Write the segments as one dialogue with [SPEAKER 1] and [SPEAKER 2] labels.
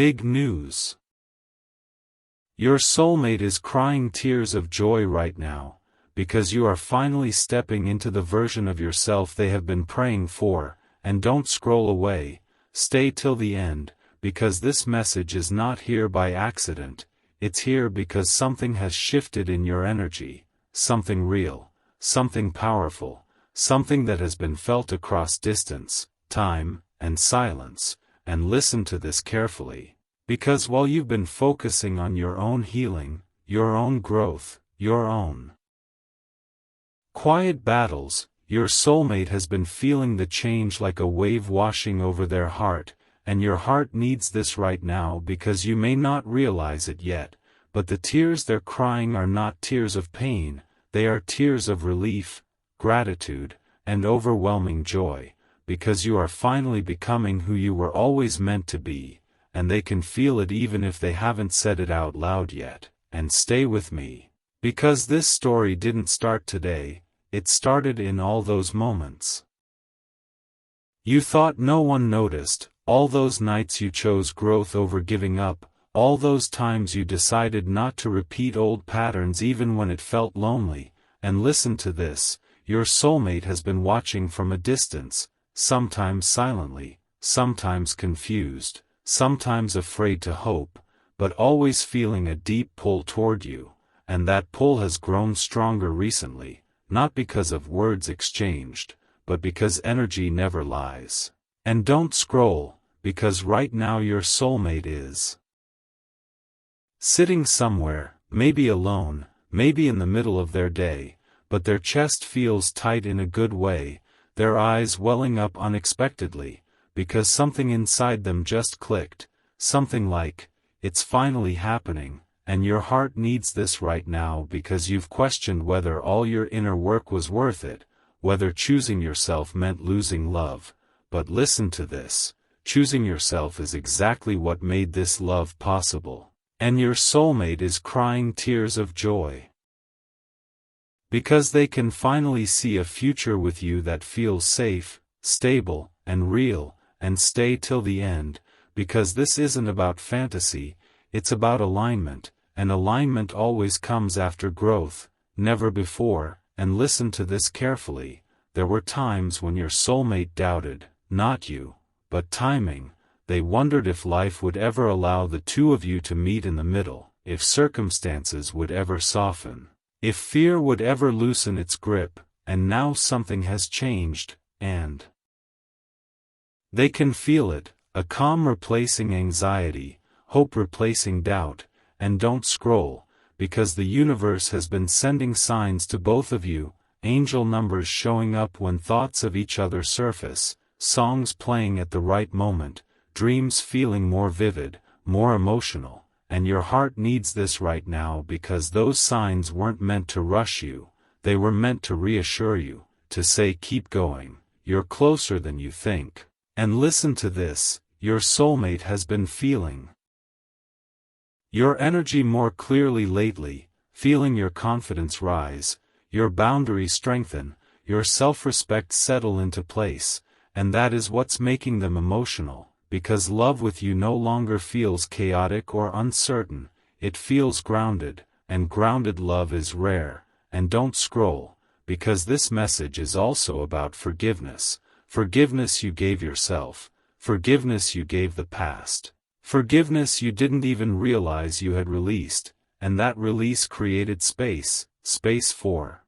[SPEAKER 1] Big news. Your soulmate is crying tears of joy right now, because you are finally stepping into the version of yourself they have been praying for. And don't scroll away, stay till the end, because this message is not here by accident, it's here because something has shifted in your energy, something real, something powerful, something that has been felt across distance, time, and silence. And listen to this carefully, because while you've been focusing on your own healing, your own growth, your own quiet battles, your soulmate has been feeling the change like a wave washing over their heart, and your heart needs this right now because you may not realize it yet, but the tears they're crying are not tears of pain, they are tears of relief, gratitude, and overwhelming joy, because you are finally becoming who you were always meant to be, and they can feel it even if they haven't said it out loud yet. And stay with me, because this story didn't start today, it started in all those moments. You thought no one noticed, all those nights you chose growth over giving up, all those times you decided not to repeat old patterns even when it felt lonely. And listen to this, your soulmate has been watching from a distance, sometimes silently, sometimes confused, sometimes afraid to hope, but always feeling a deep pull toward you, and that pull has grown stronger recently, not because of words exchanged, but because energy never lies. And don't scroll, because right now your soulmate is sitting somewhere, maybe alone, maybe in the middle of their day, but their chest feels tight in a good way, their eyes welling up unexpectedly, because something inside them just clicked, something like, it's finally happening. And your heart needs this right now because you've questioned whether all your inner work was worth it, whether choosing yourself meant losing love. But listen to this, choosing yourself is exactly what made this love possible. And your soulmate is crying tears of joy, because they can finally see a future with you that feels safe, stable, and real. And stay till the end, because this isn't about fantasy, it's about alignment. And alignment always comes after growth, never before. And listen to this carefully, there were times when your soulmate doubted, not you, but timing. They wondered if life would ever allow the two of you to meet in the middle, if circumstances would ever soften, if fear would ever loosen its grip. And now something has changed, and they can feel it, a calm replacing anxiety, hope replacing doubt. And don't scroll, because the universe has been sending signs to both of you, angel numbers showing up when thoughts of each other surface, songs playing at the right moment, dreams feeling more vivid, more emotional. And your heart needs this right now because those signs weren't meant to rush you, they were meant to reassure you, to say keep going, you're closer than you think. And listen to this, your soulmate has been feeling your energy more clearly lately, feeling your confidence rise, your boundaries strengthen, your self-respect settle into place, and that is what's making them emotional, because love with you no longer feels chaotic or uncertain, it feels grounded, and grounded love is rare. And don't scroll, because this message is also about forgiveness, forgiveness you gave yourself, forgiveness you gave the past. Forgiveness you didn't even realize you had released, and that release created space, space for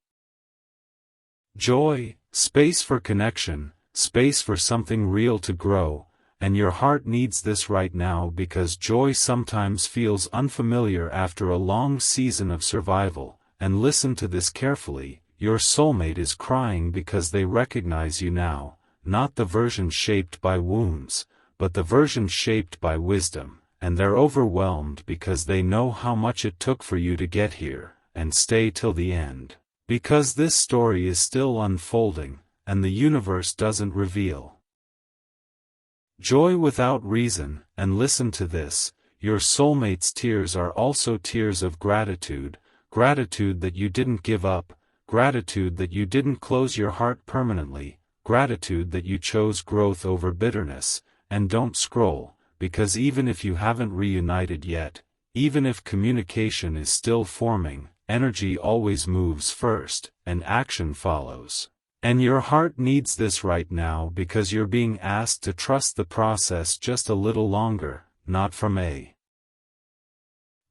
[SPEAKER 1] joy, space for connection, space for something real to grow. And your heart needs this right now because joy sometimes feels unfamiliar after a long season of survival. And listen to this carefully, your soulmate is crying because they recognize you now, not the version shaped by wounds, but the version shaped by wisdom. And they're overwhelmed because they know how much it took for you to get here. And stay till the end, because this story is still unfolding, and the universe doesn't reveal joy without reason. And listen to this, your soulmate's tears are also tears of gratitude, gratitude that you didn't give up, gratitude that you didn't close your heart permanently, gratitude that you chose growth over bitterness. And don't scroll, because even if you haven't reunited yet, even if communication is still forming, energy always moves first, and action follows. And your heart needs this right now because you're being asked to trust the process just a little longer, not from a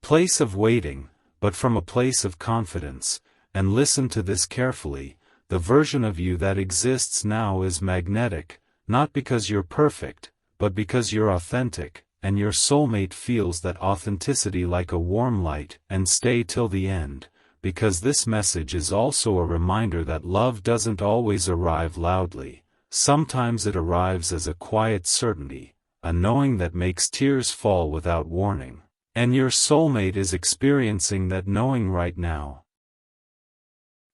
[SPEAKER 1] place of waiting, but from a place of confidence. And listen to this carefully, the version of you that exists now is magnetic, not because you're perfect, but because you're authentic, and your soulmate feels that authenticity like a warm light. And stay till the end, because this message is also a reminder that love doesn't always arrive loudly. Sometimes it arrives as a quiet certainty, a knowing that makes tears fall without warning. And your soulmate is experiencing that knowing right now.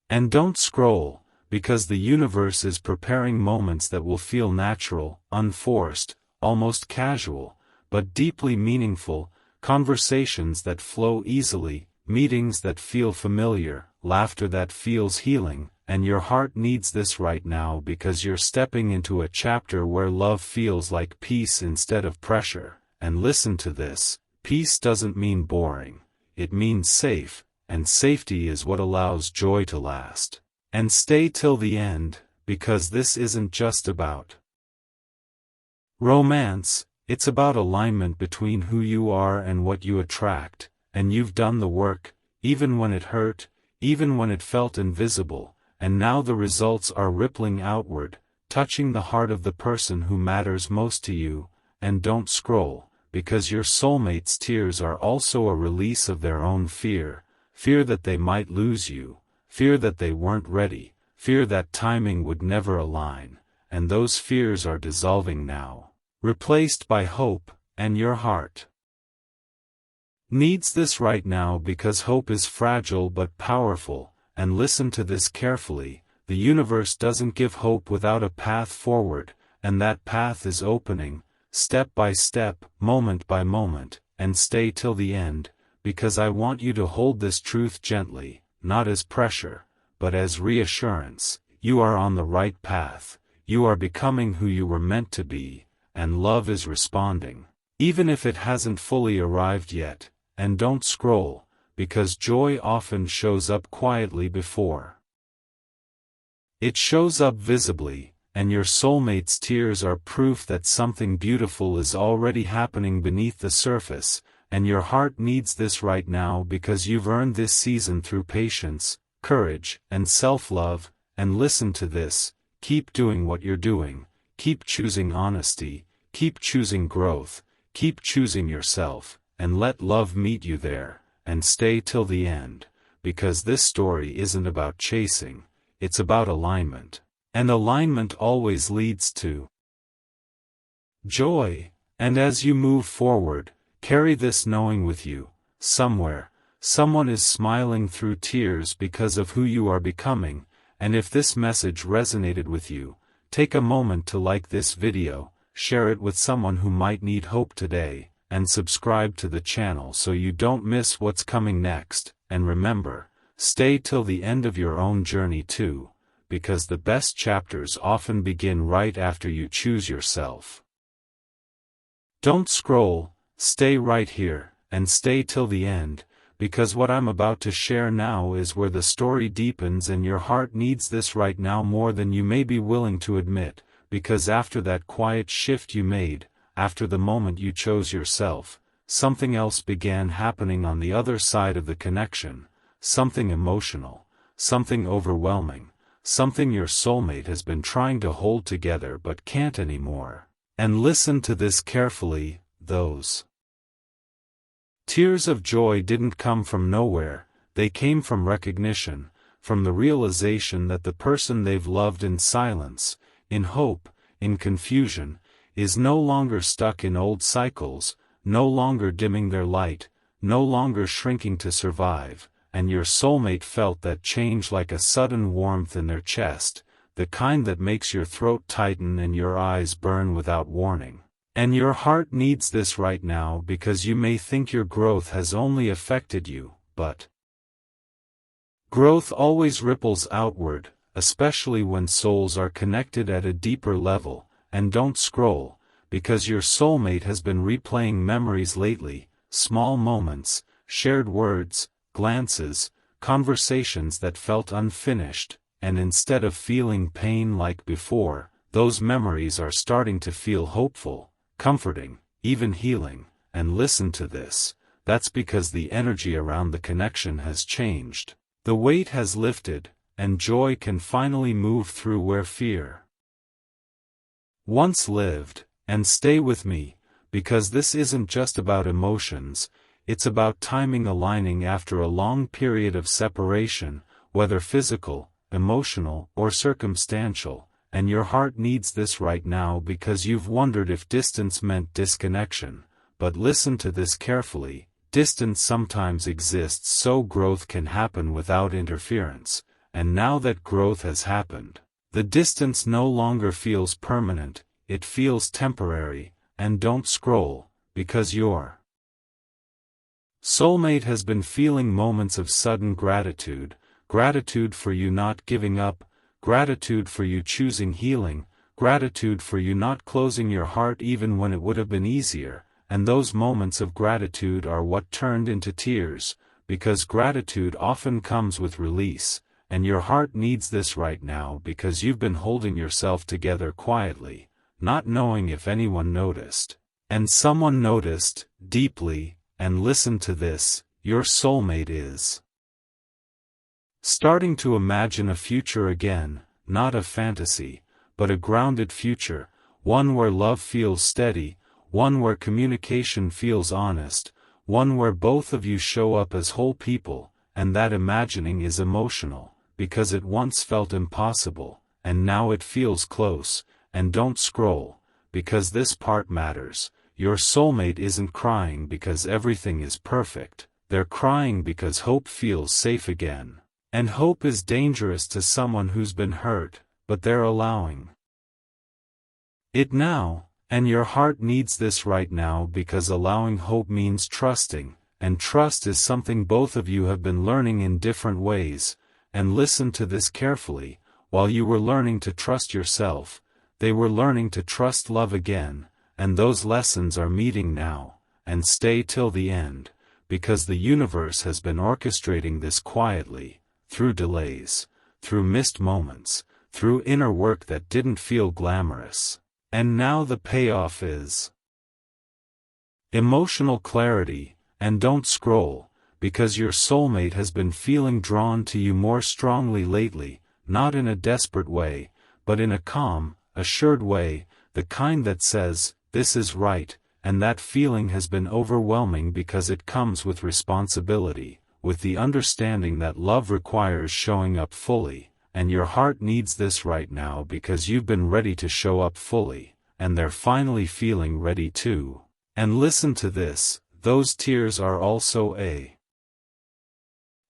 [SPEAKER 1] And don't scroll, because the universe is preparing moments that will feel natural, unforced, almost casual, but deeply meaningful, conversations that flow easily, meetings that feel familiar, laughter that feels healing. And your heart needs this right now because you're stepping into a chapter where love feels like peace instead of pressure. And listen to this, peace doesn't mean boring, it means safe, and safety is what allows joy to last. And stay till the end, because this isn't just about romance, it's about alignment between who you are and what you attract. And you've done the work, even when it hurt, even when it felt invisible, and now the results are rippling outward, touching the heart of the person who matters most to you. And don't scroll, because your soulmate's tears are also a release of their own fear, fear that they might lose you, fear that they weren't ready, fear that timing would never align, and those fears are dissolving now, replaced by hope. And your heart needs this right now because hope is fragile but powerful. And listen to this carefully, the universe doesn't give hope without a path forward, and that path is opening, step by step, moment by moment. And stay till the end, because I want you to hold this truth gently, not as pressure, but as reassurance. You are on the right path, you are becoming who you were meant to be, and love is responding, even if it hasn't fully arrived yet. And don't scroll, because joy often shows up quietly before it shows up visibly, and your soulmate's tears are proof that something beautiful is already happening beneath the surface. And your heart needs this right now because you've earned this season through patience, courage, and self-love. And listen to this, keep doing what you're doing, keep choosing honesty, keep choosing growth, keep choosing yourself. And let love meet you there. And stay till the end, because this story isn't about chasing, it's about alignment. And alignment always leads to joy. And as you move forward, carry this knowing with you. Somewhere, someone is smiling through tears because of who you are becoming. And if this message resonated with you, take a moment to like this video, share it with someone who might need hope today, and subscribe to the channel so you don't miss what's coming next. And remember, stay till the end of your own journey too, because the best chapters often begin right after you choose yourself. Don't scroll, stay right here, and stay till the end, because what I'm about to share now is where the story deepens. And your heart needs this right now more than you may be willing to admit, because after that quiet shift you made, after the moment you chose yourself, something else began happening on the other side of the connection, something emotional, something overwhelming, something your soulmate has been trying to hold together but can't anymore. And listen to this carefully, those tears of joy didn't come from nowhere, they came from recognition, from the realization that the person they've loved in silence, in hope, in confusion, is no longer stuck in old cycles, no longer dimming their light, no longer shrinking to survive. And your soulmate felt that change like a sudden warmth in their chest, the kind that makes your throat tighten and your eyes burn without warning. And your heart needs this right now because you may think your growth has only affected you, but growth always ripples outward, especially when souls are connected at a deeper level. And don't scroll, because your soulmate has been replaying memories lately, small moments, shared words, glances, conversations that felt unfinished, and instead of feeling pain like before, those memories are starting to feel hopeful, comforting, even healing. And listen to this, that's because the energy around the connection has changed. The weight has lifted, and joy can finally move through where fear once lived. And stay with me, because this isn't just about emotions, it's about timing aligning after a long period of separation, whether physical, emotional, or circumstantial, and your heart needs this right now because you've wondered if distance meant disconnection. But listen to this carefully, distance sometimes exists so growth can happen without interference, and now that growth has happened, the distance no longer feels permanent, it feels temporary. And don't scroll, because your soulmate has been feeling moments of sudden gratitude, gratitude for you not giving up, gratitude for you choosing healing, gratitude for you not closing your heart even when it would have been easier. And those moments of gratitude are what turned into tears, because gratitude often comes with release, and your heart needs this right now because you've been holding yourself together quietly, not knowing if anyone noticed. And someone noticed, deeply. And listen to this, your soulmate is starting to imagine a future again, not a fantasy, but a grounded future, one where love feels steady, one where communication feels honest, one where both of you show up as whole people. And that imagining is emotional, because it once felt impossible, and now it feels close. And don't scroll, because this part matters. Your soulmate isn't crying because everything is perfect, they're crying because hope feels safe again. And hope is dangerous to someone who's been hurt, but they're allowing it now. And your heart needs this right now because allowing hope means trusting, and trust is something both of you have been learning in different ways. And listen to this carefully, while you were learning to trust yourself, they were learning to trust love again, and those lessons are meeting now. And stay till the end, because the universe has been orchestrating this quietly, through delays, through missed moments, through inner work that didn't feel glamorous. And now the payoff is emotional clarity. And don't scroll, because your soulmate has been feeling drawn to you more strongly lately, not in a desperate way, but in a calm, assured way, the kind that says, this is right. And that feeling has been overwhelming because it comes with responsibility, with the understanding that love requires showing up fully, and your heart needs this right now because you've been ready to show up fully, and they're finally feeling ready too. And listen to this, those tears are also a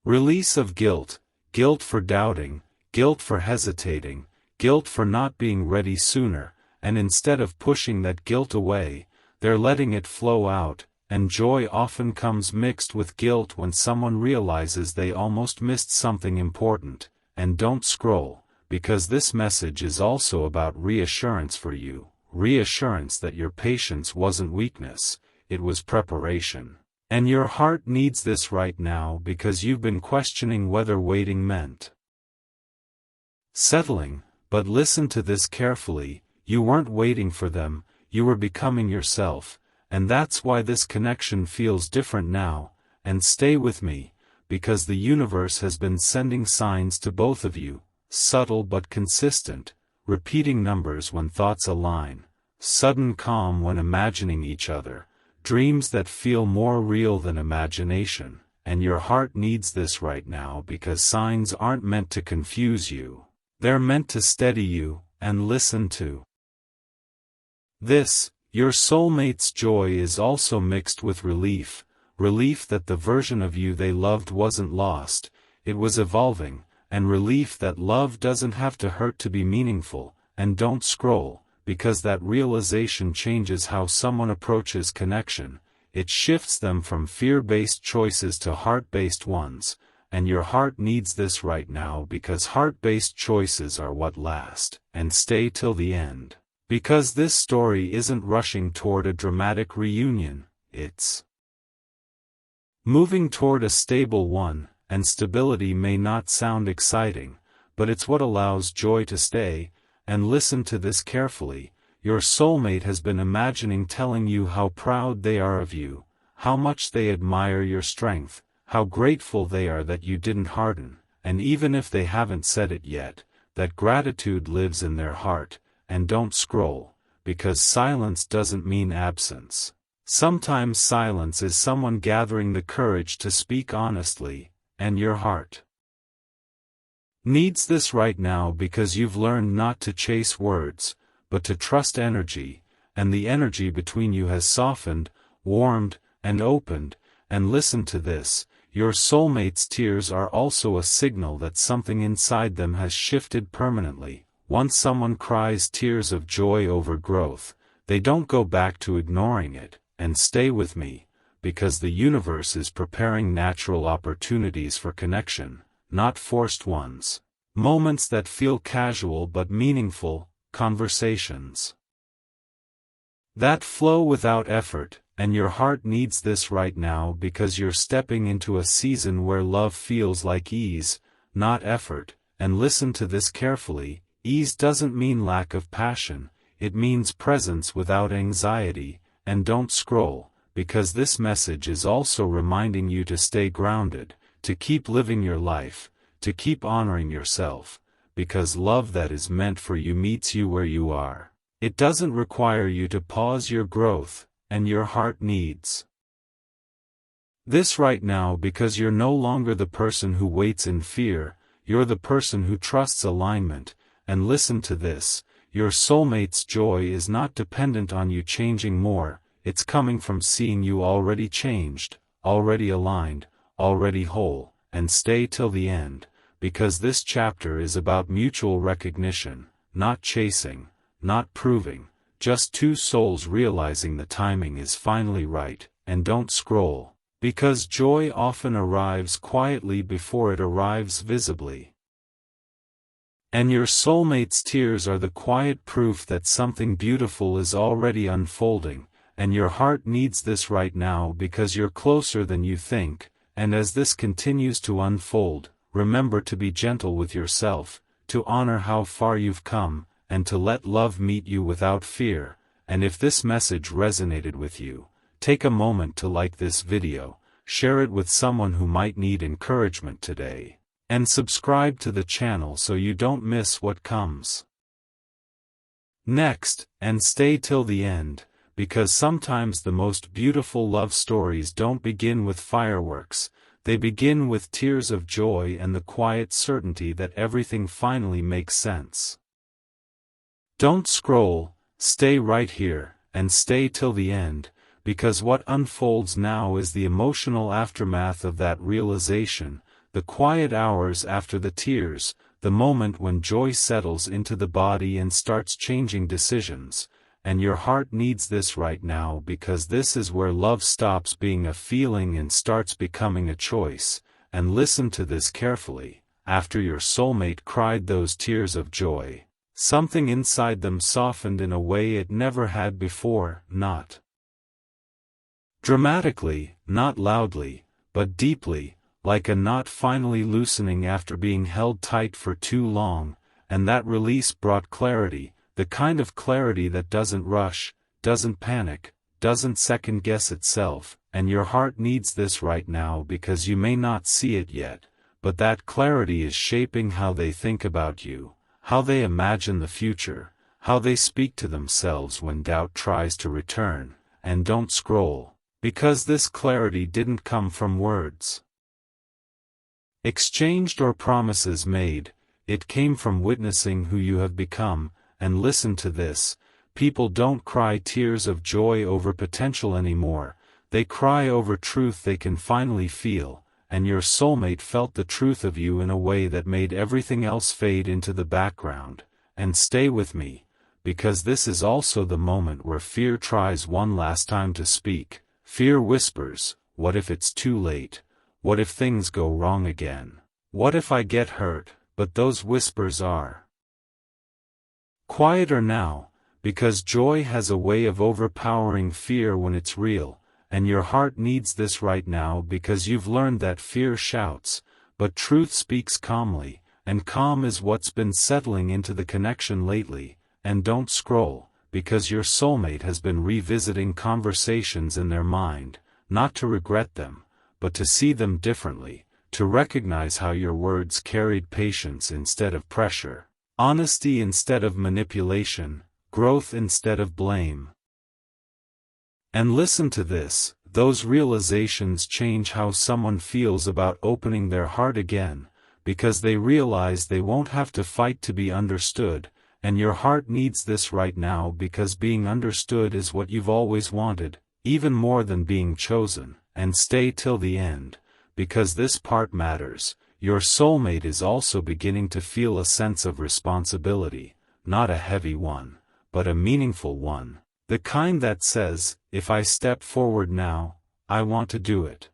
[SPEAKER 1] release of guilt, guilt for doubting, guilt for hesitating, guilt for not being ready sooner, and instead of pushing that guilt away, they're letting it flow out. And joy often comes mixed with guilt when someone realizes they almost missed something important. And don't scroll, because this message is also about reassurance for you, reassurance that your patience wasn't weakness, it was preparation. And your heart needs this right now because you've been questioning whether waiting meant settling. But listen to this carefully, you weren't waiting for them, you were becoming yourself, and that's why this connection feels different now. And stay with me, because the universe has been sending signs to both of you, subtle but consistent, repeating numbers when thoughts align, sudden calm when imagining each other, dreams that feel more real than imagination. And your heart needs this right now because signs aren't meant to confuse you. They're meant to steady you. And listen to this, your soulmate's joy is also mixed with relief, relief that the version of you they loved wasn't lost, it was evolving, and relief that love doesn't have to hurt to be meaningful. And don't scroll, because that realization changes how someone approaches connection, it shifts them from fear-based choices to heart-based ones. And your heart needs this right now because heart-based choices are what last. And stay till the end, Because this story isn't rushing toward a dramatic reunion, it's moving toward a stable one, and stability may not sound exciting, but it's what allows joy to stay. And listen to this carefully. Your soulmate has been imagining telling you how proud they are of you, how much they admire your strength, how grateful they are that you didn't harden, and even if they haven't said it yet, that gratitude lives in their heart. And don't scroll, because silence doesn't mean absence. Sometimes silence is someone gathering the courage to speak honestly, and your heart needs this right now because you've learned not to chase words, but to trust energy, and the energy between you has softened, warmed, and opened. And listen to this, your soulmate's tears are also a signal that something inside them has shifted permanently. Once someone cries tears of joy over growth, they don't go back to ignoring it. And stay with me, because the universe is preparing natural opportunities for connection, not forced ones. Moments that feel casual but meaningful, conversations that flow without effort. And your heart needs this right now because you're stepping into a season where love feels like ease, not effort. And listen to this carefully. Ease doesn't mean lack of passion, it means presence without anxiety. And don't scroll, because this message is also reminding you to stay grounded, to keep living your life, to keep honoring yourself, because love that is meant for you meets you where you are. It doesn't require you to pause your growth, and your heart needs this right now because you're no longer the person who waits in fear, you're the person who trusts alignment. And listen to this, your soulmate's joy is not dependent on you changing more, it's coming from seeing you already changed, already aligned, already whole. And stay till the end, because this chapter is about mutual recognition, not chasing, not proving, just two souls realizing the timing is finally right. And don't scroll, because joy often arrives quietly before it arrives visibly. And your soulmate's tears are the quiet proof that something beautiful is already unfolding, and your heart needs this right now because you're closer than you think. And as this continues to unfold, remember to be gentle with yourself, to honor how far you've come, and to let love meet you without fear. And if this message resonated with you, take a moment to like this video, share it with someone who might need encouragement today. And subscribe to the channel so you don't miss what comes next. And stay till the end, because sometimes the most beautiful love stories don't begin with fireworks, they begin with tears of joy and the quiet certainty that everything finally makes sense. Don't scroll, stay right here, and stay till the end, because what unfolds now is the emotional aftermath of that realization. The quiet hours after the tears, the moment when joy settles into the body and starts changing decisions. And your heart needs this right now because this is where love stops being a feeling and starts becoming a choice. And listen to this carefully, after your soulmate cried those tears of joy, something inside them softened in a way it never had before, not dramatically, not loudly, but deeply, like a knot finally loosening after being held tight for too long. And that release brought clarity, the kind of clarity that doesn't rush, doesn't panic, doesn't second-guess itself. And your heart needs this right now because you may not see it yet, but that clarity is shaping how they think about you, how they imagine the future, how they speak to themselves when doubt tries to return. And don't scroll, because this clarity didn't come from words exchanged or promises made, it came from witnessing who you have become. And listen to this, people don't cry tears of joy over potential anymore, they cry over truth they can finally feel. And your soulmate felt the truth of you in a way that made everything else fade into the background. And stay with me, because this is also the moment where fear tries one last time to speak. Fear whispers, what if it's too late? What if things go wrong again? What if I get hurt? But those whispers are quieter now, because joy has a way of overpowering fear when it's real, and your heart needs this right now because you've learned that fear shouts, but truth speaks calmly, and calm is what's been settling into the connection lately. And don't scroll, because your soulmate has been revisiting conversations in their mind, not to regret them, but to see them differently, to recognize how your words carried patience instead of pressure, honesty instead of manipulation, growth instead of blame. And listen to this, those realizations change how someone feels about opening their heart again, because they realize they won't have to fight to be understood, and your heart needs this right now because being understood is what you've always wanted, even more than being chosen. And stay till the end, because this part matters. Your soulmate is also beginning to feel a sense of responsibility, not a heavy one, but a meaningful one, the kind that says, if I step forward now, I want to do it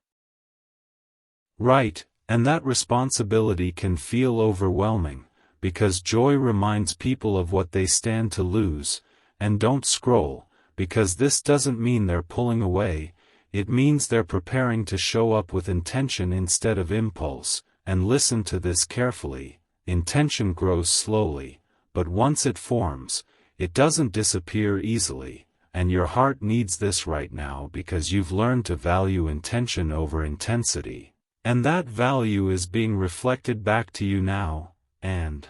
[SPEAKER 1] right. And that responsibility can feel overwhelming, because joy reminds people of what they stand to lose. And don't scroll, because this doesn't mean they're pulling away, it means they're preparing to show up with intention instead of impulse. And listen to this carefully, intention grows slowly, but once it forms, it doesn't disappear easily, and your heart needs this right now because you've learned to value intention over intensity. And that value is being reflected back to you now. And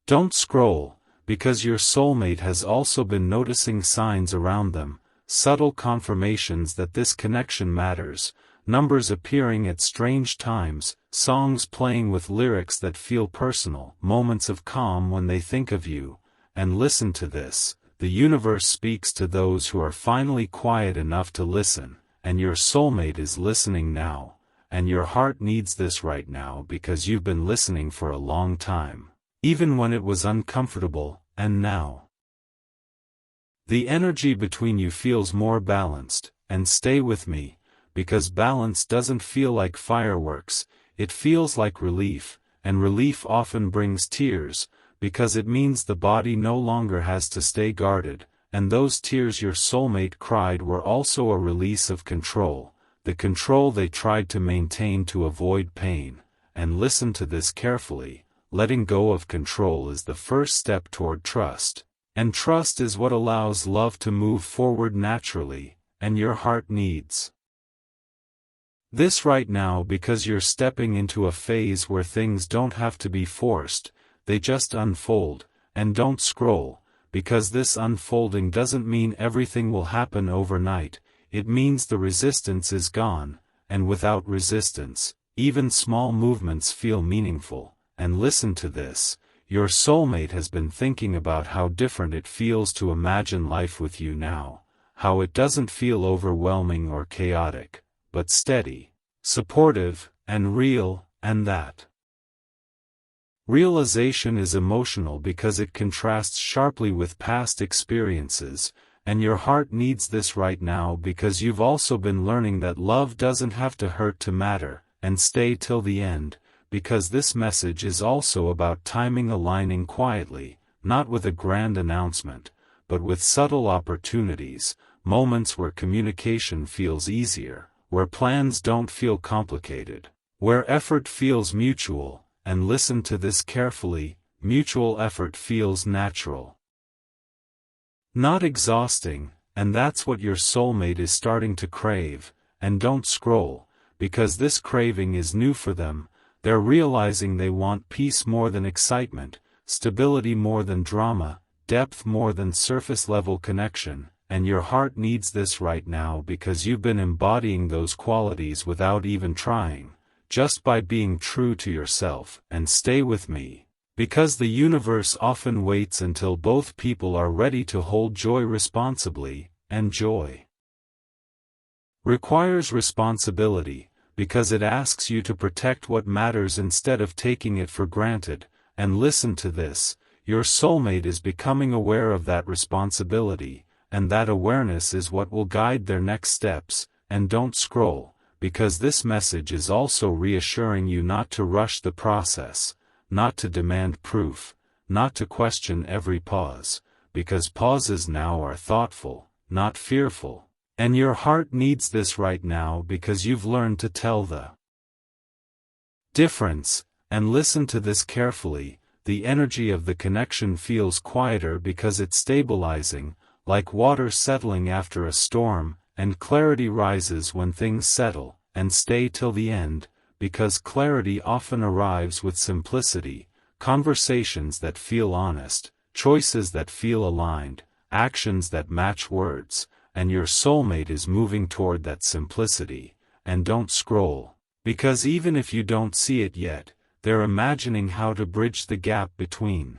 [SPEAKER 1] don't scroll, because your soulmate has also been noticing signs around them, subtle confirmations that this connection matters, numbers appearing at strange times, songs playing with lyrics that feel personal, moments of calm when they think of you. And listen to this, the universe speaks to those who are finally quiet enough to listen, and your soulmate is listening now, and your heart needs this right now because you've been listening for a long time, even when it was uncomfortable. And now the energy between you feels more balanced. And stay with me, because balance doesn't feel like fireworks, it feels like relief, and relief often brings tears, because it means the body no longer has to stay guarded. And those tears your soulmate cried were also a release of control, the control they tried to maintain to avoid pain. And listen to this carefully, letting go of control is the first step toward trust. And trust is what allows love to move forward naturally, and your heart needs this right now because you're stepping into a phase where things don't have to be forced, they just unfold. And don't scroll, because this unfolding doesn't mean everything will happen overnight, it means the resistance is gone, and without resistance, even small movements feel meaningful. And listen to this, your soulmate has been thinking about how different it feels to imagine life with you now, how it doesn't feel overwhelming or chaotic, but steady, supportive, and real. And that realization is emotional because it contrasts sharply with past experiences, and your heart needs this right now because you've also been learning that love doesn't have to hurt to matter. And stay till the end, because this message is also about timing, aligning quietly, not with a grand announcement, but with subtle opportunities, moments where communication feels easier, where plans don't feel complicated, where effort feels mutual. And listen to this carefully, mutual effort feels natural, not exhausting, and that's what your soulmate is starting to crave. And don't scroll, because this craving is new for them. They're realizing they want peace more than excitement, stability more than drama, depth more than surface-level connection. And your heart needs this right now because you've been embodying those qualities without even trying, just by being true to yourself. And stay with me, because the universe often waits until both people are ready to hold joy responsibly, and joy requires responsibility, because it asks you to protect what matters instead of taking it for granted. And listen to this, your soulmate is becoming aware of that responsibility, and that awareness is what will guide their next steps. And don't scroll, because this message is also reassuring you not to rush the process, not to demand proof, not to question every pause, because pauses now are thoughtful, not fearful. And your heart needs this right now because you've learned to tell the difference, and listen to this carefully. The energy of the connection feels quieter because it's stabilizing, like water settling after a storm, and clarity rises when things settle, and stay till the end, because clarity often arrives with simplicity, conversations that feel honest, choices that feel aligned, actions that match words, and your soulmate is moving toward that simplicity. And don't scroll, because even if you don't see it yet, they're imagining how to bridge the gap between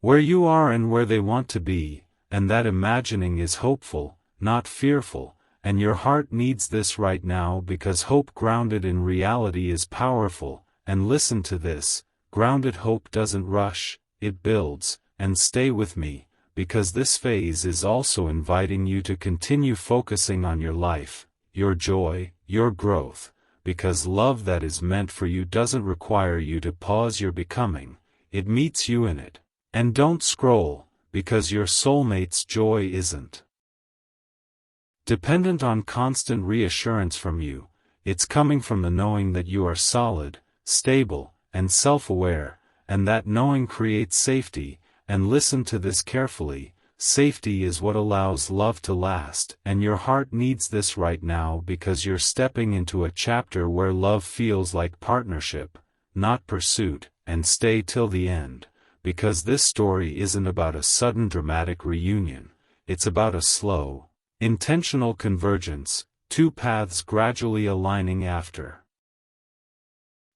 [SPEAKER 1] where you are and where they want to be, and that imagining is hopeful, not fearful, and your heart needs this right now because hope grounded in reality is powerful. And listen to this, grounded hope doesn't rush, it builds. And stay with me, because this phase is also inviting you to continue focusing on your life, your joy, your growth, because love that is meant for you doesn't require you to pause your becoming, it meets you in it. And don't scroll, because your soulmate's joy isn't dependent on constant reassurance from you, it's coming from the knowing that you are solid, stable, and self-aware, and that knowing creates safety. And listen to this carefully, safety is what allows love to last, and your heart needs this right now because you're stepping into a chapter where love feels like partnership, not pursuit. And stay till the end, because this story isn't about a sudden dramatic reunion, it's about a slow, intentional convergence, two paths gradually aligning after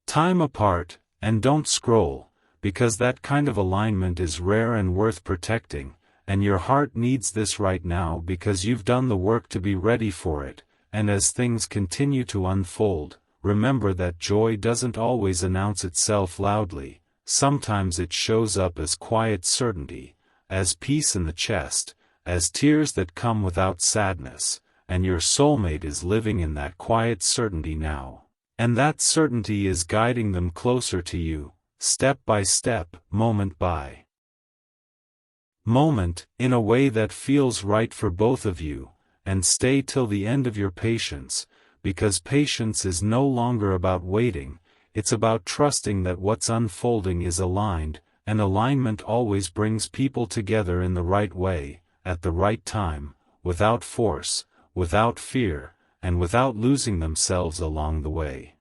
[SPEAKER 1] time apart. And don't scroll, because that kind of alignment is rare and worth protecting, and your heart needs this right now because you've done the work to be ready for it. And as things continue to unfold, remember that joy doesn't always announce itself loudly, sometimes it shows up as quiet certainty, as peace in the chest, as tears that come without sadness, and your soulmate is living in that quiet certainty now. And that certainty is guiding them closer to you, step by step, moment by moment, in a way that feels right for both of you. And stay till the end of your patience, because patience is no longer about waiting, it's about trusting that what's unfolding is aligned, and alignment always brings people together in the right way, at the right time, without force, without fear, and without losing themselves along the way.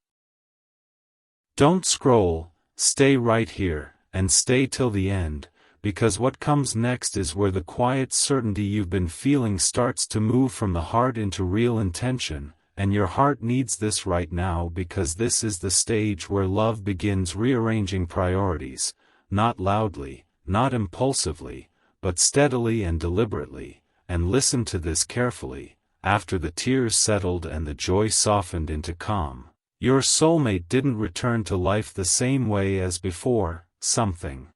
[SPEAKER 1] Don't scroll, stay right here, and stay till the end, because what comes next is where the quiet certainty you've been feeling starts to move from the heart into real intention. And your heart needs this right now because this is the stage where love begins rearranging priorities, not loudly, not impulsively, but steadily and deliberately. And listen to this carefully, after the tears settled and the joy softened into calm, your soulmate didn't return to life the same way as before. Something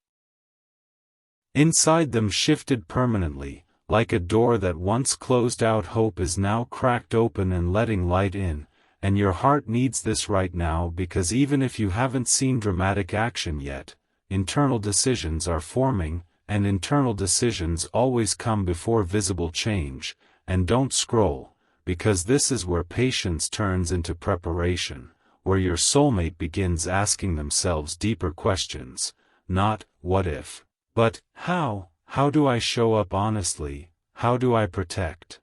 [SPEAKER 1] inside them shifted permanently, like a door that once closed out hope is now cracked open and letting light in. And your heart needs this right now because even if you haven't seen dramatic action yet, internal decisions are forming, and internal decisions always come before visible change. And don't scroll, because this is where patience turns into preparation, where your soulmate begins asking themselves deeper questions, not, what if, but, how? How do I show up honestly? How do I protect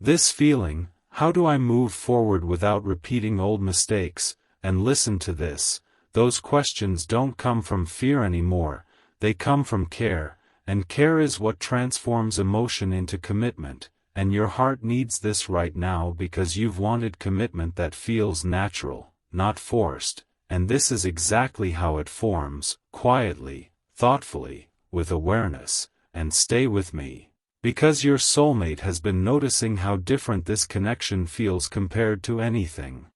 [SPEAKER 1] this feeling? How do I move forward without repeating old mistakes? And listen to this, those questions don't come from fear anymore, they come from care, and care is what transforms emotion into commitment. And your heart needs this right now because you've wanted commitment that feels natural, not forced, and this is exactly how it forms, quietly, thoughtfully, with awareness. And stay with me, because your soulmate has been noticing how different this connection feels compared to anything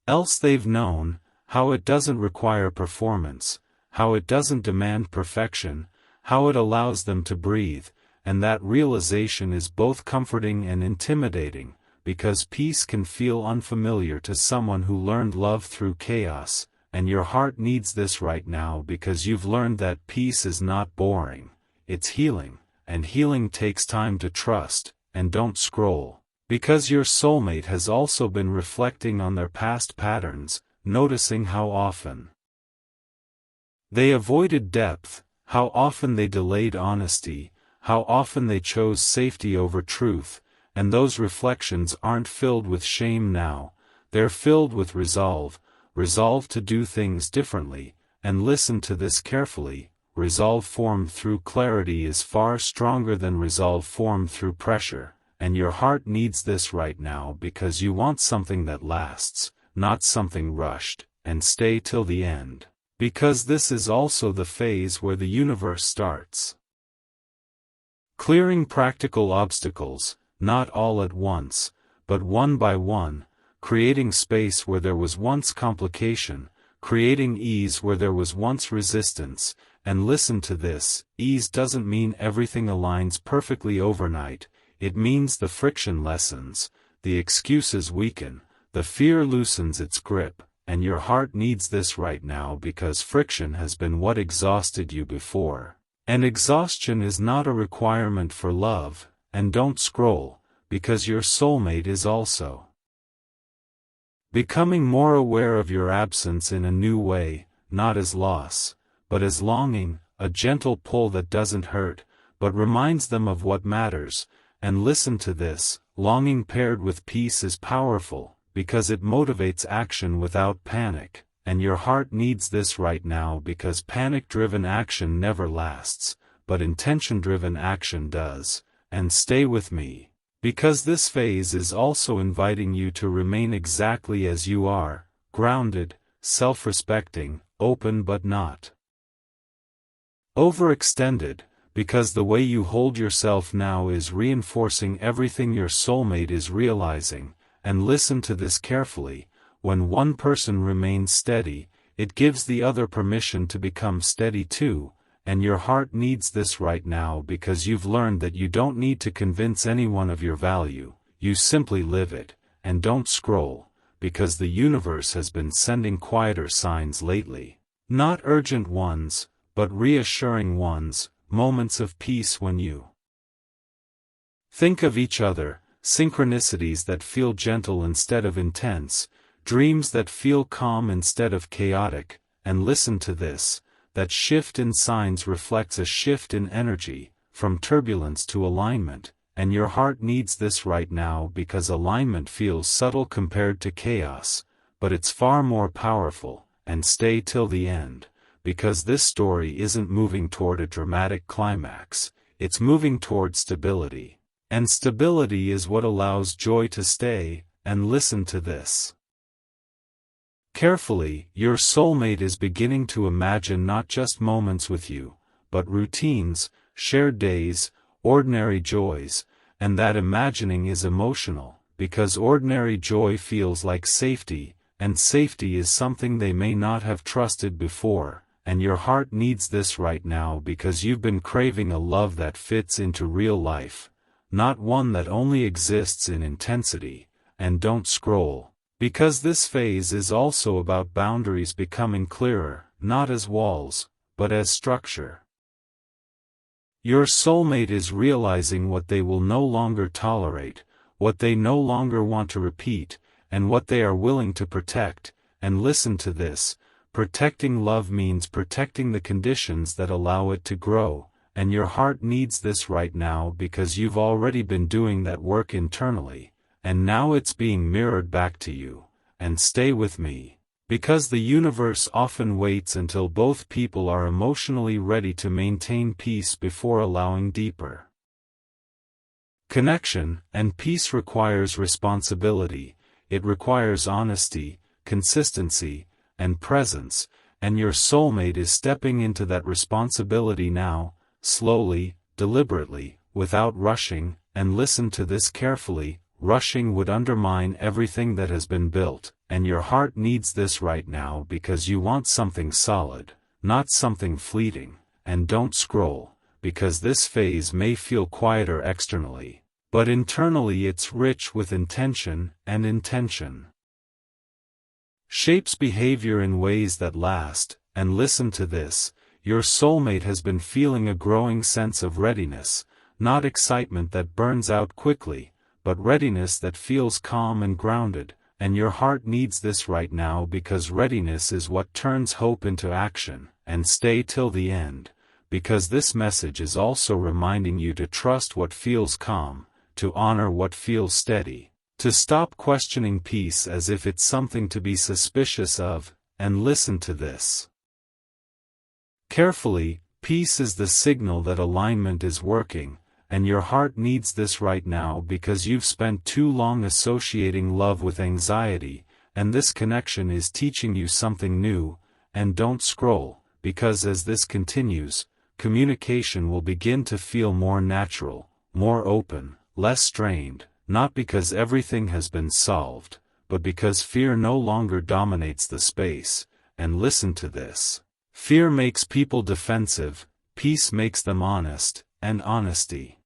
[SPEAKER 1] else they've known, how it doesn't require performance, how it doesn't demand perfection, how it allows them to breathe. And that realization is both comforting and intimidating, because peace can feel unfamiliar to someone who learned love through chaos. and your heart needs this right now because you've learned that peace is not boring, it's healing, and healing takes time to trust, and don't scroll. Because your soulmate has also been reflecting on their past patterns, noticing how often they avoided depth, how often they delayed honesty, how often they chose safety over truth, and those reflections aren't filled with shame now, they're filled with resolve to do things differently, and listen to this carefully, resolve formed through clarity is far stronger than resolve formed through pressure, and your heart needs this right now because you want something that lasts, not something rushed, and stay till the end. Because this is also the phase where the universe starts clearing practical obstacles, not all at once, but one by one, creating space where there was once complication, creating ease where there was once resistance, and listen to this, ease doesn't mean everything aligns perfectly overnight, it means the friction lessens, the excuses weaken, the fear loosens its grip, and your heart needs this right now because friction has been what exhausted you before. And exhaustion is not a requirement for love, and don't scroll, because your soulmate is also becoming more aware of your absence in a new way, not as loss, but as longing, a gentle pull that doesn't hurt, but reminds them of what matters, and listen to this, longing paired with peace is powerful, because it motivates action without panic, and your heart needs this right now because panic-driven action never lasts, but intention-driven action does, and stay with me. Because this phase is also inviting you to remain exactly as you are, grounded, self-respecting, open but not overextended, because the way you hold yourself now is reinforcing everything your soulmate is realizing, and listen to this carefully, when one person remains steady, it gives the other permission to become steady too. And your heart needs this right now because you've learned that you don't need to convince anyone of your value, you simply live it, and don't scroll, because the universe has been sending quieter signs lately. Not urgent ones, but reassuring ones, moments of peace when you think of each other, synchronicities that feel gentle instead of intense, dreams that feel calm instead of chaotic, and listen to this. That shift in signs reflects a shift in energy, from turbulence to alignment, and your heart needs this right now because alignment feels subtle compared to chaos, but it's far more powerful, and stay till the end, because this story isn't moving toward a dramatic climax, it's moving toward stability, and stability is what allows joy to stay, and listen to this carefully, your soulmate is beginning to imagine not just moments with you, but routines, shared days, ordinary joys, and that imagining is emotional, because ordinary joy feels like safety, and safety is something they may not have trusted before, and your heart needs this right now because you've been craving a love that fits into real life, not one that only exists in intensity, and don't scroll. Because this phase is also about boundaries becoming clearer, not as walls, but as structure. Your soulmate is realizing what they will no longer tolerate, what they no longer want to repeat, and what they are willing to protect, and listen to this, protecting love means protecting the conditions that allow it to grow, and your heart needs this right now because you've already been doing that work internally. And now it's being mirrored back to you, and stay with me, because the universe often waits until both people are emotionally ready to maintain peace before allowing deeper connection, and peace requires responsibility, it requires honesty, consistency, and presence, and your soulmate is stepping into that responsibility now, slowly, deliberately, without rushing, and listen to this carefully. Rushing would undermine everything that has been built, and your heart needs this right now because you want something solid, not something fleeting, and don't scroll, because this phase may feel quieter externally, but internally it's rich with intention, and intention shapes behavior in ways that last, and listen to this, your soulmate has been feeling a growing sense of readiness, not excitement that burns out quickly, but readiness that feels calm and grounded, and your heart needs this right now because readiness is what turns hope into action, and stay till the end, because this message is also reminding you to trust what feels calm, to honor what feels steady, to stop questioning peace as if it's something to be suspicious of, and listen to this carefully. Peace is the signal that alignment is working, and your heart needs this right now because you've spent too long associating love with anxiety, and this connection is teaching you something new. And don't scroll, because as this continues, communication will begin to feel more natural, more open, less strained, not because everything has been solved, but because fear no longer dominates the space. And listen to this. Fear makes people defensive, peace makes them honest, and honesty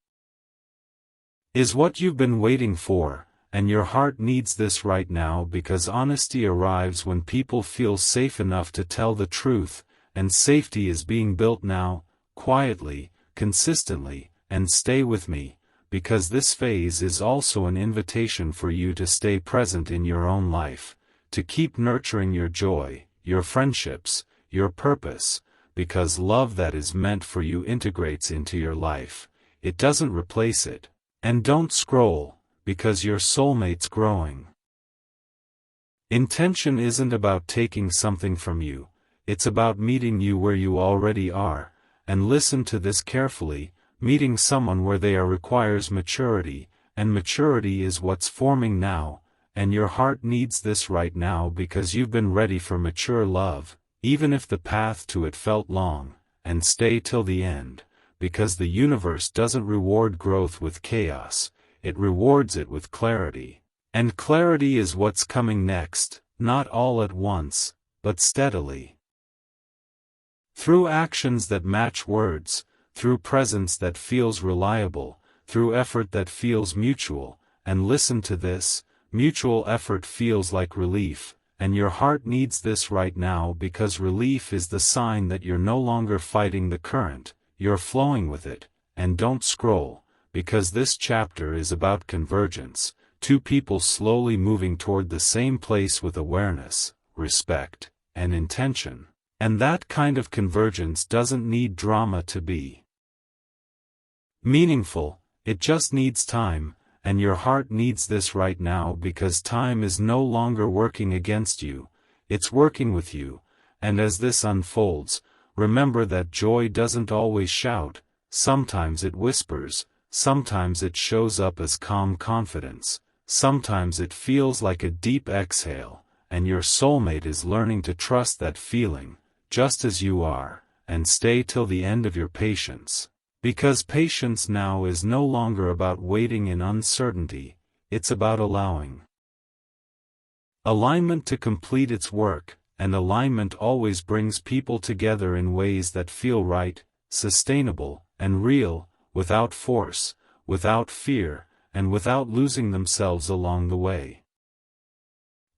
[SPEAKER 1] is what you've been waiting for, and your heart needs this right now because honesty arrives when people feel safe enough to tell the truth, and safety is being built now, quietly, consistently. And stay with me, because this phase is also an invitation for you to stay present in your own life, to keep nurturing your joy, your friendships, your purpose, because love that is meant for you integrates into your life, it doesn't replace it. And don't scroll, because your soulmate's growing. Intention isn't about taking something from you, it's about meeting you where you already are, and listen to this carefully. Meeting someone where they are requires maturity, and maturity is what's forming now, and your heart needs this right now because you've been ready for mature love, even if the path to it felt long. And stay till the end, because the universe doesn't reward growth with chaos, it rewards it with clarity. And clarity is what's coming next, not all at once, but steadily. Through actions that match words, through presence that feels reliable, through effort that feels mutual. And listen to this, mutual effort feels like relief, and your heart needs this right now because relief is the sign that you're no longer fighting the current, you're flowing with it. And don't scroll, because this chapter is about convergence, two people slowly moving toward the same place with awareness, respect, and intention. And that kind of convergence doesn't need drama to be meaningful, it just needs time, and your heart needs this right now because time is no longer working against you, it's working with you. And as this unfolds, remember that joy doesn't always shout, sometimes it whispers, sometimes it shows up as calm confidence, sometimes it feels like a deep exhale, and your soulmate is learning to trust that feeling, just as you are. And stay till the end of your patience. Because patience now is no longer about waiting in uncertainty, it's about allowing alignment to complete its work, and alignment always brings people together in ways that feel right, sustainable, and real, without force, without fear, and without losing themselves along the way.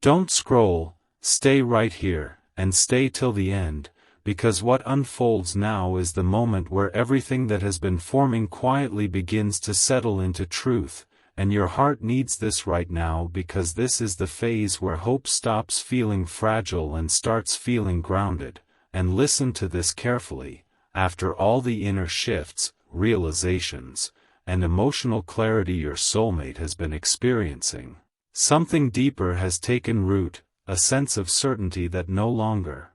[SPEAKER 1] Don't scroll, stay right here, and stay till the end. Because what unfolds now is the moment where everything that has been forming quietly begins to settle into truth, and your heart needs this right now because this is the phase where hope stops feeling fragile and starts feeling grounded. And listen to this carefully, after all the inner shifts, realizations, and emotional clarity your soulmate has been experiencing, something deeper has taken root, a sense of certainty that no longer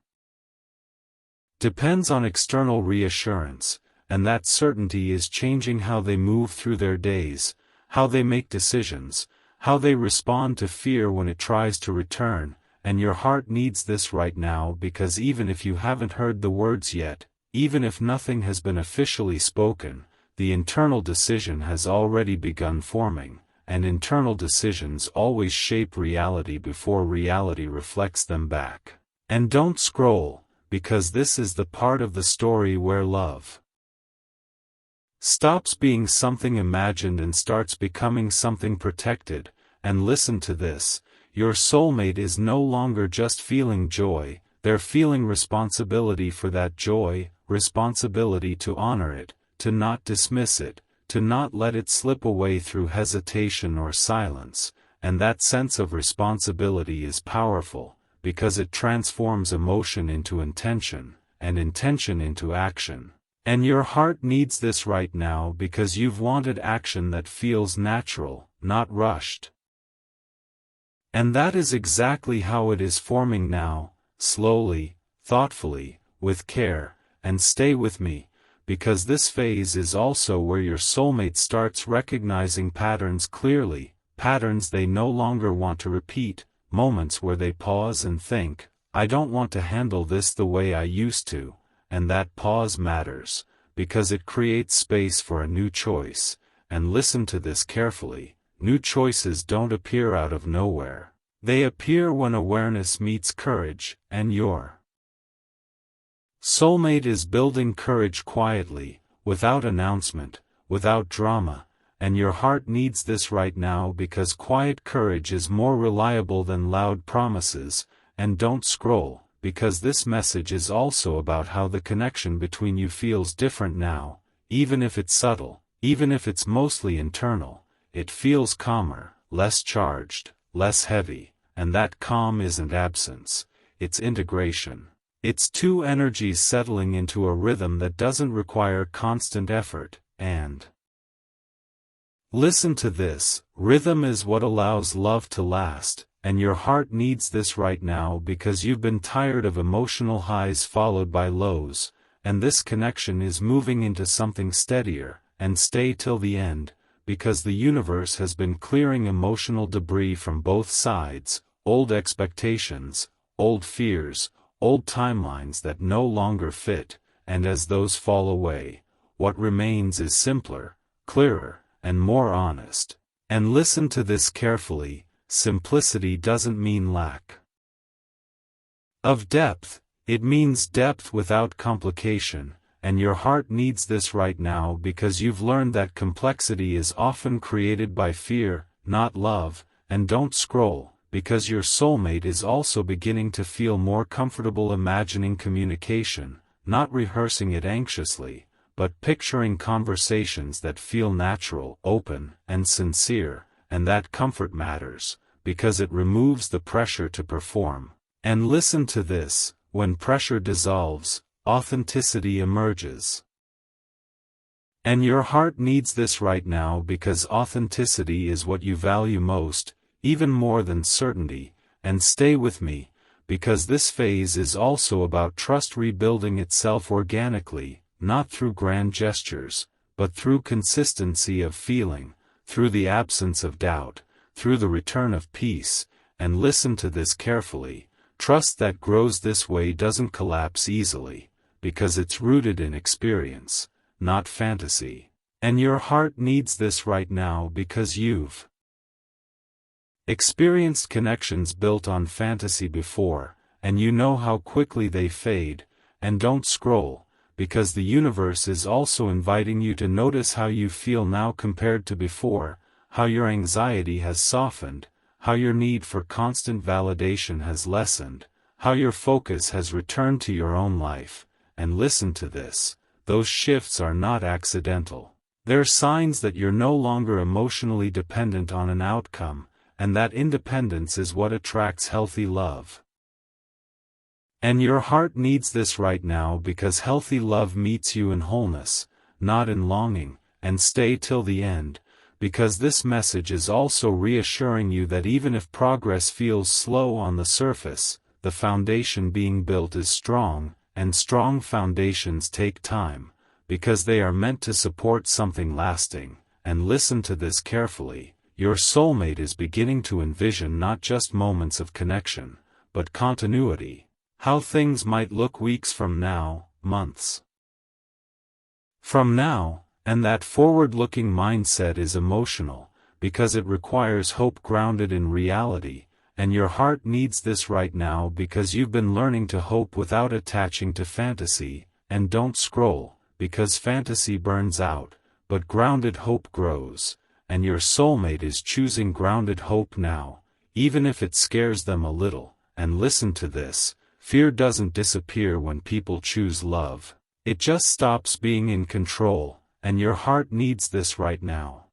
[SPEAKER 1] depends on external reassurance, and that certainty is changing how they move through their days, how they make decisions, how they respond to fear when it tries to return. And your heart needs this right now because even if you haven't heard the words yet, even if nothing has been officially spoken, the internal decision has already begun forming, and internal decisions always shape reality before reality reflects them back. And don't scroll, because this is the part of the story where love stops being something imagined and starts becoming something protected. And listen to this, Your soulmate is no longer just feeling joy, they're feeling responsibility for that joy, responsibility to honor it, to not dismiss it, to not let it slip away through hesitation or silence, and that sense of responsibility is powerful, because it transforms emotion into intention, and intention into action. And your heart needs this right now because you've wanted action that feels natural, not rushed. And that is exactly how it is forming now, slowly, thoughtfully, with care, and stay with me, because this phase is also where your soulmate starts recognizing patterns clearly, patterns they no longer want to repeat, moments where they pause and think, I don't want to handle this the way I used to, and that pause matters, because it creates space for a new choice, and listen to this carefully, new choices don't appear out of nowhere. They appear when awareness meets courage, and your soulmate is building courage quietly, without announcement, without drama, and your heart needs this right now because quiet courage is more reliable than loud promises. And don't scroll, because this message is also about how the connection between you feels different now, even if it's subtle, even if it's mostly internal, it feels calmer, less charged, less heavy. And that calm isn't absence, it's integration. It's two energies settling into a rhythm that doesn't require constant effort, and listen to this, rhythm is what allows love to last, and your heart needs this right now because you've been tired of emotional highs followed by lows, and this connection is moving into something steadier, and stay till the end, because the universe has been clearing emotional debris from both sides, old expectations, old fears, old timelines that no longer fit, and as those fall away, what remains is simpler, clearer, and more honest. And listen to this carefully, simplicity doesn't mean lack of depth, it means depth without complication. And your heart needs this right now because you've learned that complexity is often created by fear, not love. And don't scroll, because your soulmate is also beginning to feel more comfortable imagining communication, not rehearsing it anxiously, but picturing conversations that feel natural, open, and sincere. And that comfort matters, because it removes the pressure to perform. And listen to this, when pressure dissolves, authenticity emerges. And your heart needs this right now because authenticity is what you value most, even more than certainty. And stay with me, because this phase is also about trust rebuilding itself organically, not through grand gestures, but through consistency of feeling, through the absence of doubt, through the return of peace. And listen to this carefully, trust that grows this way doesn't collapse easily, because it's rooted in experience, not fantasy. And your heart needs this right now because you've experienced connections built on fantasy before, and you know how quickly they fade. And don't scroll, because the universe is also inviting you to notice how you feel now compared to before, how your anxiety has softened, how your need for constant validation has lessened, how your focus has returned to your own life. And listen to this, those shifts are not accidental. They're signs that you're no longer emotionally dependent on an outcome, and that independence is what attracts healthy love. And your heart needs this right now because healthy love meets you in wholeness, not in longing. And stay till the end, because this message is also reassuring you that even if progress feels slow on the surface, the foundation being built is strong. And strong foundations take time, because they are meant to support something lasting. And listen to this carefully, your soulmate is beginning to envision not just moments of connection, but continuity, how things might look weeks from now, months from now. And that forward-looking mindset is emotional, because it requires hope grounded in reality. And your heart needs this right now because you've been learning to hope without attaching to fantasy. And don't scroll, because fantasy burns out, but grounded hope grows. And your soulmate is choosing grounded hope now, even if it scares them a little. And listen to this, fear doesn't disappear when people choose love. It just stops being in control, and your heart needs this right now.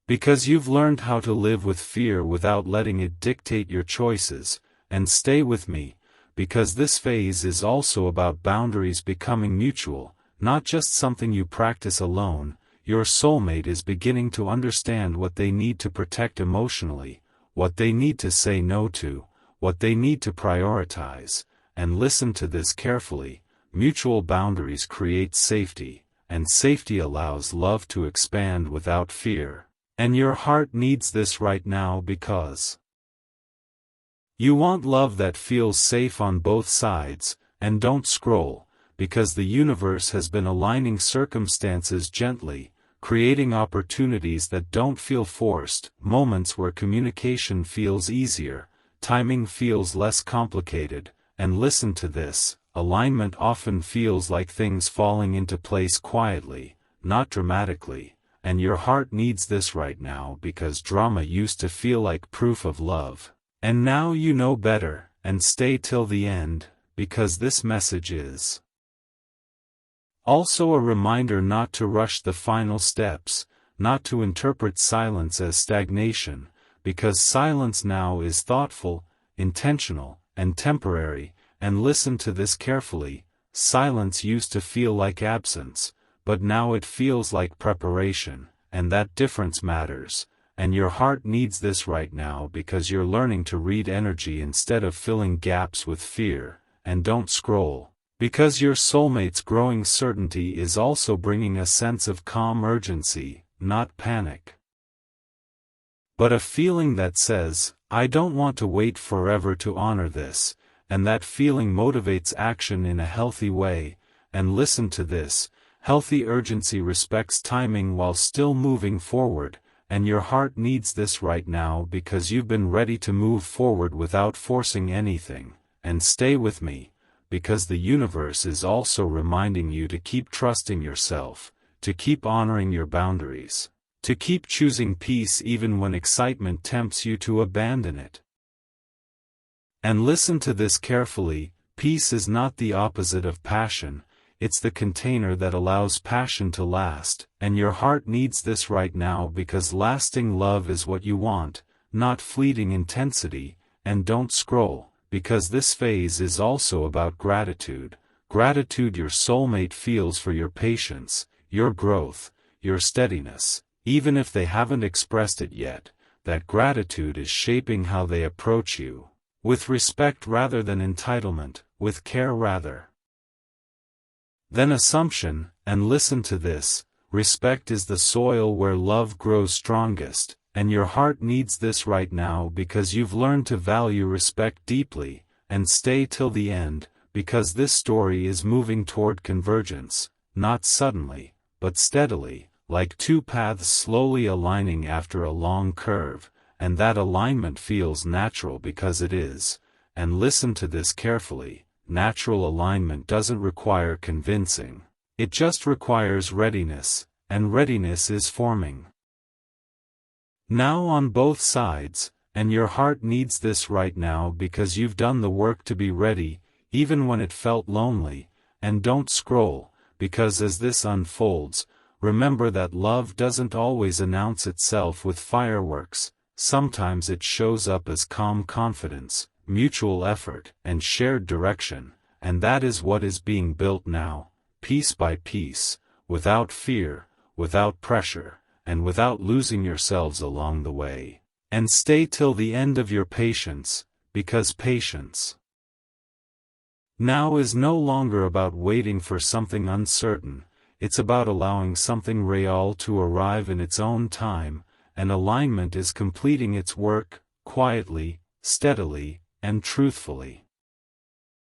[SPEAKER 1] Because you've learned how to live with fear without letting it dictate your choices. And stay with me, because this phase is also about boundaries becoming mutual, not just something you practice alone. Your soulmate is beginning to understand what they need to protect emotionally, what they need to say no to, what they need to prioritize. And listen to this carefully, mutual boundaries create safety, and safety allows love to expand without fear. And your heart needs this right now because you want love that feels safe on both sides. And don't scroll, because the universe has been aligning circumstances gently, creating opportunities that don't feel forced, moments where communication feels easier, timing feels less complicated. And listen to this, alignment often feels like things falling into place quietly, not dramatically. And your heart needs this right now because drama used to feel like proof of love. And now you know better. And stay till the end, because this message is also a reminder not to rush the final steps, not to interpret silence as stagnation, because silence now is thoughtful, intentional, and temporary. And listen to this carefully, silence used to feel like absence, but now it feels like preparation, and that difference matters. And your heart needs this right now because you're learning to read energy instead of filling gaps with fear. And don't scroll, because your soulmate's growing certainty is also bringing a sense of calm urgency, not panic, but a feeling that says, I don't want to wait forever to honor this. And that feeling motivates action in a healthy way. And listen to this, healthy urgency respects timing while still moving forward. And your heart needs this right now because you've been ready to move forward without forcing anything. And stay with me, because the universe is also reminding you to keep trusting yourself, to keep honoring your boundaries, to keep choosing peace even when excitement tempts you to abandon it. And listen to this carefully, peace is not the opposite of passion, it's the container that allows passion to last. And your heart needs this right now because lasting love is what you want, not fleeting intensity. And don't scroll, because this phase is also about gratitude. Gratitude your soulmate feels for your patience, your growth, your steadiness. Even if they haven't expressed it yet, that gratitude is shaping how they approach you. With respect rather than entitlement, with care rather than assumption. And listen to this, respect is the soil where love grows strongest. And your heart needs this right now because you've learned to value respect deeply. And stay till the end, because this story is moving toward convergence, not suddenly, but steadily, like two paths slowly aligning after a long curve. And that alignment feels natural because it is. And listen to this carefully, natural alignment doesn't require convincing. It just requires readiness, and readiness is forming now on both sides. And your heart needs this right now because you've done the work to be ready, even when it felt lonely. And don't scroll, because as this unfolds, remember that love doesn't always announce itself with fireworks. Sometimes it shows up as calm confidence, mutual effort, and shared direction. And that is what is being built now, piece by piece, without fear, without pressure, and without losing yourselves along the way. And stay till the end of your patience, because patience now is no longer about waiting for something uncertain. It's about allowing something real to arrive in its own time. And alignment is completing its work, quietly, steadily, and truthfully.